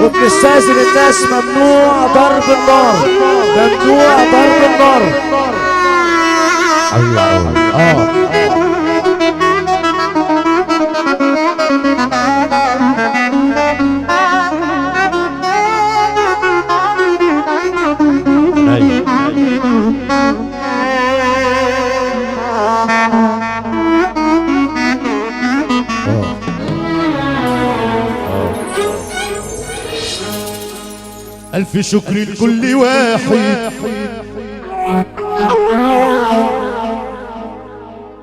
وبنستأذن الناس ممنوع ضرب النار، ممنوع ضرب النار. الله ألف شكر لكل واحد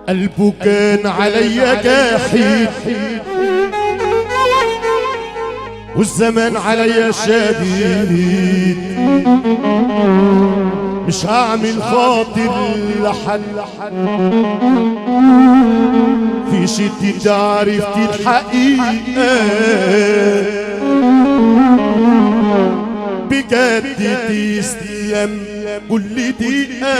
قلبه كان عليا جاحد، والزمان عليا شديد، مش هعمل خاطر لحد، في شدة عرفت الحقيقة بجد تسلم كل دقيقة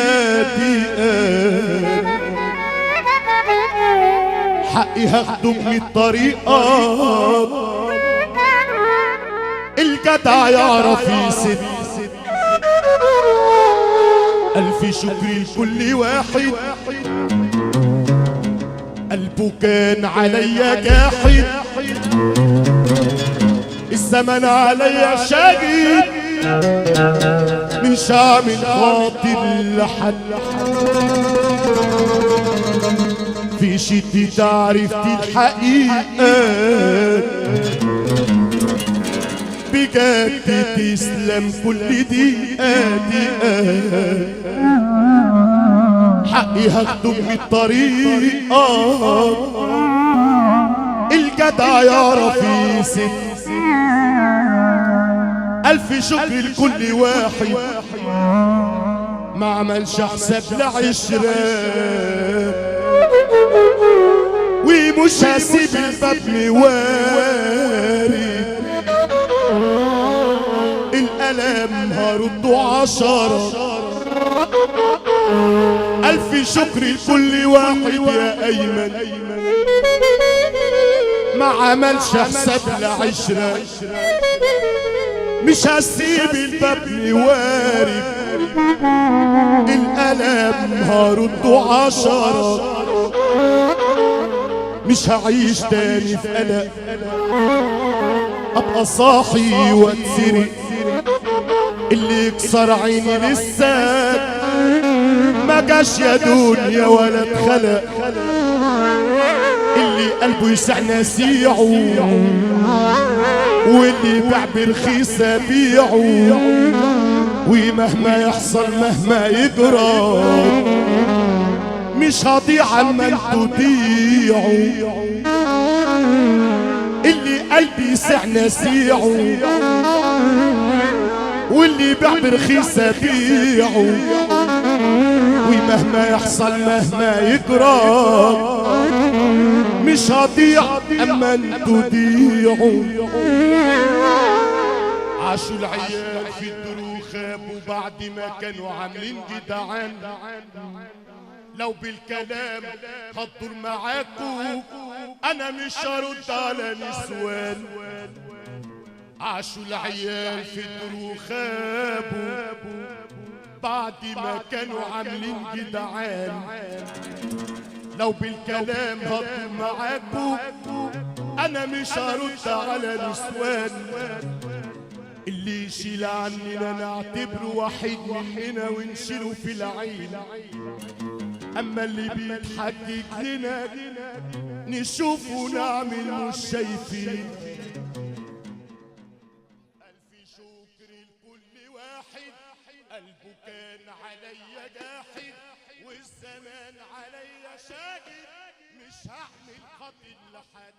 حقي هاخده من الطريقة، الجدع يعرف يسد. ألف شكر لكل واحد قلبه كان عليا جاحد، الزمن عليا شديد، مش هعمل خاطر لحد، في شدة عرفت الحقيقة بجد تسلم كل دقيقة حقي هاخده من الطريقة، الجدع يعرف يسد. ألف شكر لكل واحد ما عملش حساب لعشرة، ومش هسيب الباب مواري، الألم هرده 10. ألف شكر لكل واحد يا أيمن ما عملش حساب لعشرة، مش هسيب الباب موارب، الألم هرده 10. مش هعيش تاني في قلق، ابقى صاحي واتسرق، اللي يكسر عيني لسه ما جاش يا دنيا ولا اتخلق، اللي قلبه يسع نسيعه، واللي يبيع برخيصة بيعه، ومهما يحصل مهما يجرى مش هضيع اما انتوا تضيعوا، اللي قلبي يسع نسيعه، واللي يبيع برخيصة بيعه، ومهما يحصل مهما يجرى مش هضيع اما انتوا تضيعوا. عاشوا العيال في الدروب خابوا بعد ما كانوا عاملين جدعان، لو بالكلام هتدور معاكوا انا مش هرد على نسوان. عاشوا العيال في الدروب خابوا بعد ما كانوا عاملين جدعان، لو بالكلام هطول معاكوا انا مش هرد على نسوان. اللي يشيل عننا نعتبره واحد مننا ونشيله في العين، اما اللي بيتحجج لنا نشوفه ونعمل مش شايفين. ألف شكر لكل واحد قلبه كان عليا جاحد، والزمان عليا شاهد، مش هعمل خاطر لحد.